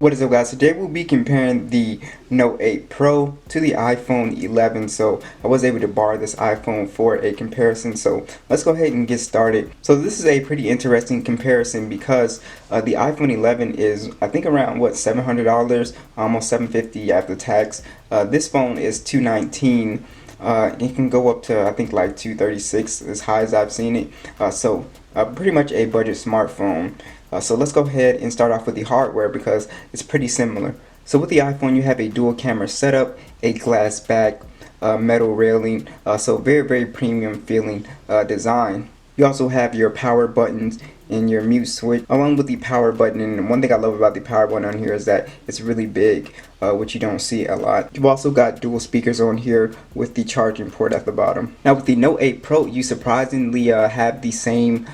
What is up, guys? Today we'll be comparing the Note 8 Pro to the iPhone 11. So I was able to borrow this iPhone for a comparison. So let's go ahead and get started. So this is a pretty interesting comparison because the iPhone 11 is, I think, around what, $700, almost $750 after tax. This phone is $219. It can go up to, I think, like $236 as high as I've seen it. So pretty much a budget smartphone. So let's go ahead and start off with the hardware because it's pretty similar. So with the iPhone, you have a dual camera setup, a glass back, metal railing, so very premium feeling design. You also have your power buttons and your mute switch along with the power button. And one thing I love about the power button on here is that it's really big, which you don't see a lot. You've also got dual speakers on here with the charging port at the bottom. Now with the Note 8 Pro, you surprisingly have the same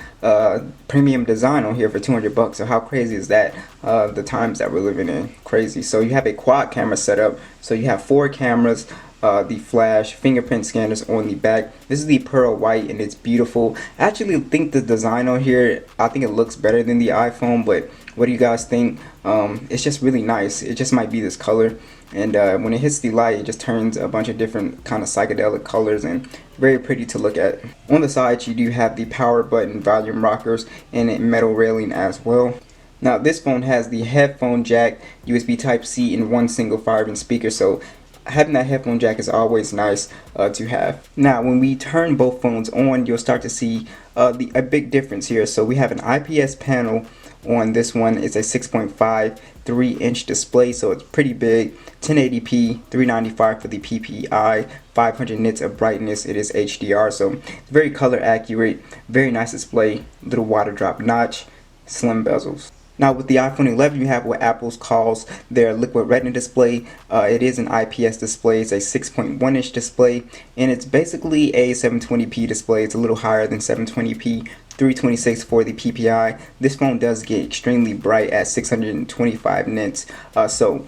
premium design on here for $200. So how crazy is that? The times that we're living in, crazy. So you have a quad camera setup. So you have 4 cameras. The flash fingerprint scanners on the back. This is the pearl white and it's beautiful. I actually think the design on here, I think it looks better than the iPhone, but what do you guys think? It's just really nice. It just might be this color, and when it hits the light, it just turns a bunch of different kind of psychedelic colors and very pretty to look at. On the sides, you do have the power button, volume rockers, and a metal railing as well. Now this phone has the headphone jack, USB Type-C, and one single 5-inch speaker, so having that headphone jack is always nice to have. Now when we turn both phones on, you'll start to see a big difference here. So we have an IPS panel on this one. It's a 6.53-inch display, so it's pretty big. 1080p, 395 for the PPI, 500 nits of brightness. It is HDR, so it's very color accurate, very nice display, little water drop notch, slim bezels. Now with the iPhone 11, you have what Apple calls their liquid retina display. It is an IPS display. It's a 6.1-inch display, and it's basically a 720p display. It's a little higher than 720p, 326 for the PPI. This phone does get extremely bright at 625 nits. So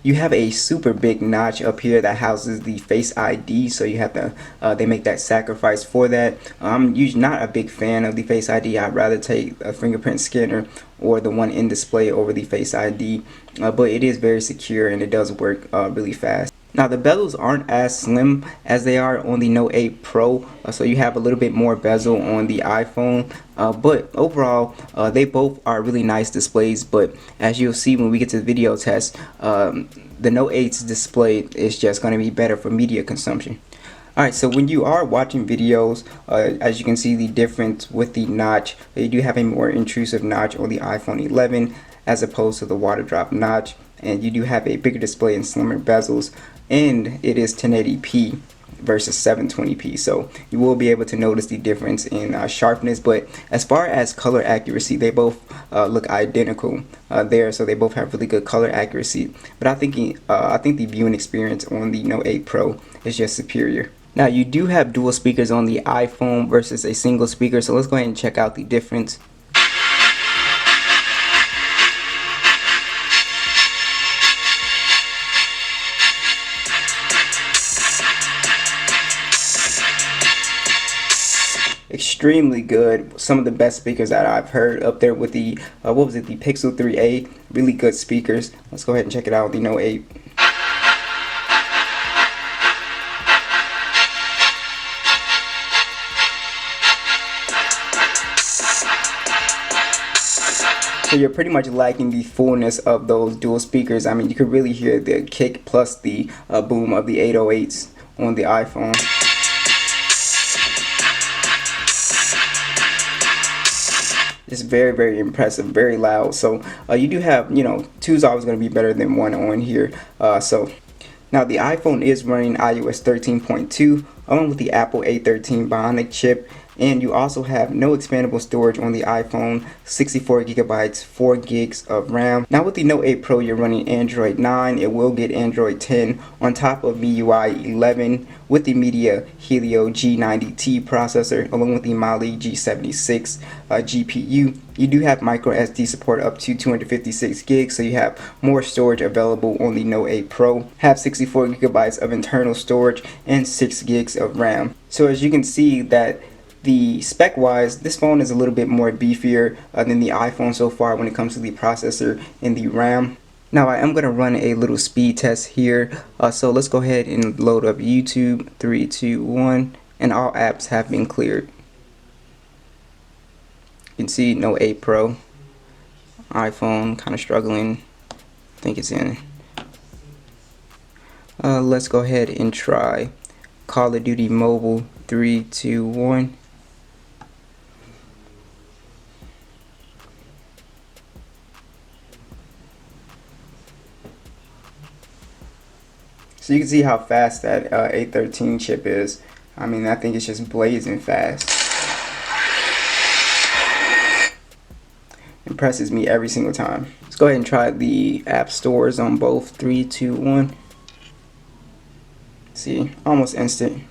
you have a super big notch up here that houses the Face ID, so you have to, they make that sacrifice for that. I'm usually not a big fan of the Face ID. I'd rather take a fingerprint scanner or the one in display over the Face ID, but it is very secure and it does work really fast. Now the bezels aren't as slim as they are on the Note 8 Pro, so you have a little bit more bezel on the iPhone, but overall they both are really nice displays. But as you'll see when we get to the video test, the Note 8's display is just going to be better for media consumption. Alright, so when you are watching videos, as you can see the difference with the notch, you do have a more intrusive notch on the iPhone 11 as opposed to the water drop notch, and you do have a bigger display and slimmer bezels, and it is 1080p versus 720p, so you will be able to notice the difference in sharpness. But as far as color accuracy, they both look identical there, so they both have really good color accuracy. But I think the viewing experience on the Note 8 Pro is just superior. Now you do have dual speakers on the iPhone versus a single speaker, so let's go ahead and check out the difference. Extremely good. Some of the best speakers that I've heard, up there with the what was it, the Pixel 3a. Really good speakers. Let's go ahead and check it out with the Note 8. So you're pretty much lacking the fullness of those dual speakers. I mean, you could really hear the kick plus the boom of the 808s on the iPhone. It's very impressive, very loud. So you do have, two is always going to be better than one on here. So now the iPhone is running iOS 13.2 along with the Apple A13 Bionic chip. And you also have no expandable storage on the iPhone, 64 gigabytes, 4 gigs of RAM. Now with the Note 8 Pro, you're running Android 9. It will get Android 10 on top of MIUI 11 with the Media Helio G90T processor along with the Mali G76 GPU. You do have micro SD support up to 256 gigs, so you have more storage available on the Note 8 Pro. Have 64 gigabytes of internal storage and 6 gigs of RAM. So as you can see that the spec wise, this phone is a little bit more beefier than the iPhone so far when it comes to the processor and the RAM. Now I am going to run a little speed test here. So let's go ahead and load up YouTube. 3, 2, 1, and all apps have been cleared. You can see no 8 Pro. iPhone kind of struggling. I think it's in. Let's go ahead and try Call of Duty Mobile. 3, 2, 1. So you can see how fast that A13 chip is. I mean, I think it's just blazing fast. Impresses me every single time. Let's go ahead and try the app stores on both. 3, 2, 1. See, almost instant.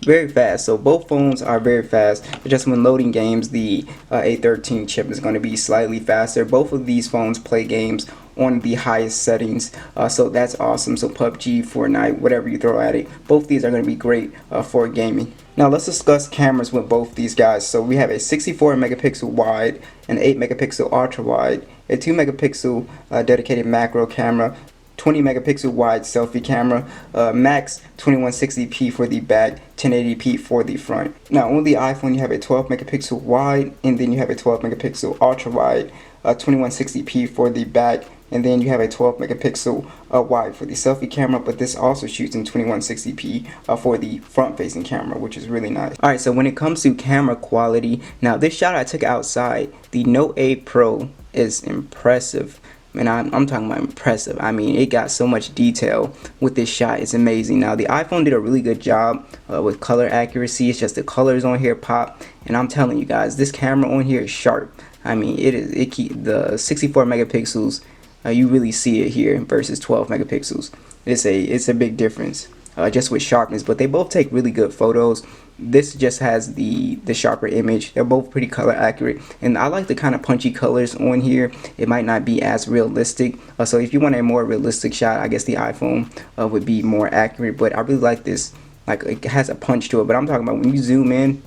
Very fast. So both phones are very fast. Just when loading games, the A13 chip is going to be slightly faster. Both of these phones play games on the highest settings, so that's awesome. So PUBG, Fortnite, whatever you throw at it, both these are going to be great for gaming. Now let's discuss cameras with both these guys. So we have a 64 megapixel wide, an 8 megapixel ultra wide, a 2 megapixel dedicated macro camera, 20 megapixel wide selfie camera, max 2160p for the back, 1080p for the front. Now on the iPhone you have a 12 megapixel wide, and then you have a 12 megapixel ultra wide, 2160p for the back, and then you have a 12 megapixel wide for the selfie camera, but this also shoots in 2160p for the front facing camera, which is really nice. Alright, so when it comes to camera quality, now this shot I took outside, the Note 8 Pro is impressive. And I'm talking about impressive. I mean, it got so much detail with this shot. It's amazing. Now the iPhone did a really good job with color accuracy. It's just the colors on here pop, and I'm telling you guys, this camera on here is sharp. I mean, the 64 megapixels. You really see it here versus 12 megapixels. It's a big difference just with sharpness, but they both take really good photos. This just has the sharper image. They're both pretty color accurate, and I like the kind of punchy colors on here. It might not be as realistic, so if you want a more realistic shot, I guess the iPhone would be more accurate, but I really like this. Like, it has a punch to it, but I'm talking about when you zoom in,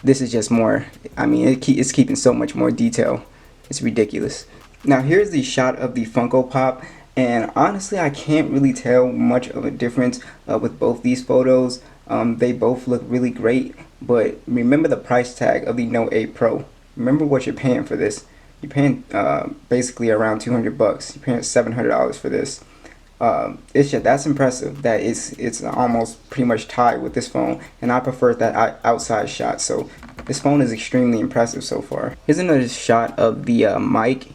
this is just more, I mean, it's keeping so much more detail. It's ridiculous. Now here's the shot of the Funko Pop, and honestly I can't really tell much of a difference with both these photos. They both look really great, but remember the price tag of the Note 8 Pro. Remember what you're paying for this. You're paying basically around 200 bucks. You're paying $700 for this. It's just, that's impressive. That it's almost pretty much tied with this phone, and I prefer that outside shot. So this phone is extremely impressive so far. Here's another shot of the mic.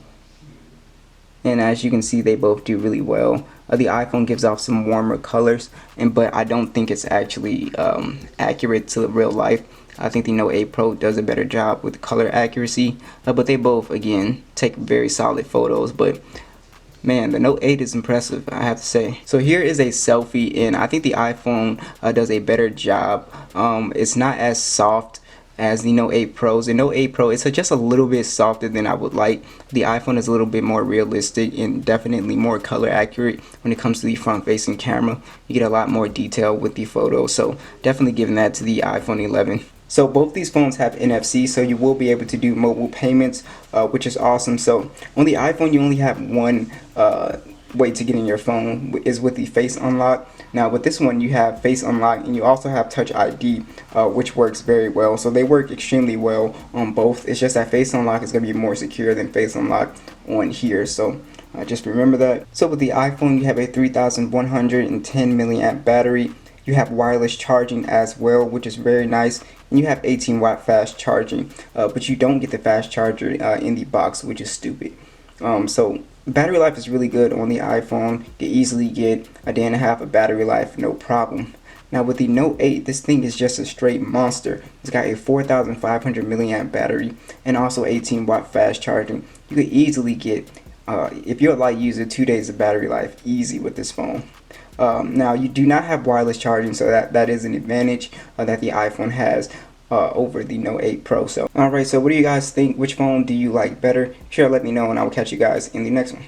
And as you can see, they both do really well. The iPhone gives off some warmer colors, but I don't think it's actually accurate to real life. I think the Note 8 Pro does a better job with color accuracy, but they both, again, take very solid photos. But man, the Note 8 is impressive, I have to say. So here is a selfie, and I think the iPhone does a better job. It's not as soft as the Note 8 Pros. The Note 8 Pro is just a little bit softer than I would like. The iPhone is a little bit more realistic and definitely more color accurate when it comes to the front facing camera. You get a lot more detail with the photos, so definitely giving that to the iPhone 11. So both these phones have NFC, so you will be able to do mobile payments, which is awesome. So on the iPhone you only have one way to get in your phone, is with the Face Unlock. Now with this one you have Face Unlock, and you also have Touch ID, which works very well. So they work extremely well on both. It's just that Face Unlock is going to be more secure than Face Unlock on here, so just remember that. So with the iPhone you have a 3110 milliamp battery. You have wireless charging as well, which is very nice, and you have 18 watt fast charging, but you don't get the fast charger in the box, which is stupid. So battery life is really good on the iPhone. You easily get a day and a half of battery life, no problem. Now with the Note 8, this thing is just a straight monster. It's got a 4500 milliamp battery and also 18 watt fast charging. You could easily get, if you're a light user, 2 days of battery life easy with this phone. Now you do not have wireless charging, so that is an advantage that the iPhone has over the Note 8 Pro. So alright, so what do you guys think? Which phone do you like better? Sure, let me know, and I will catch you guys in the next one.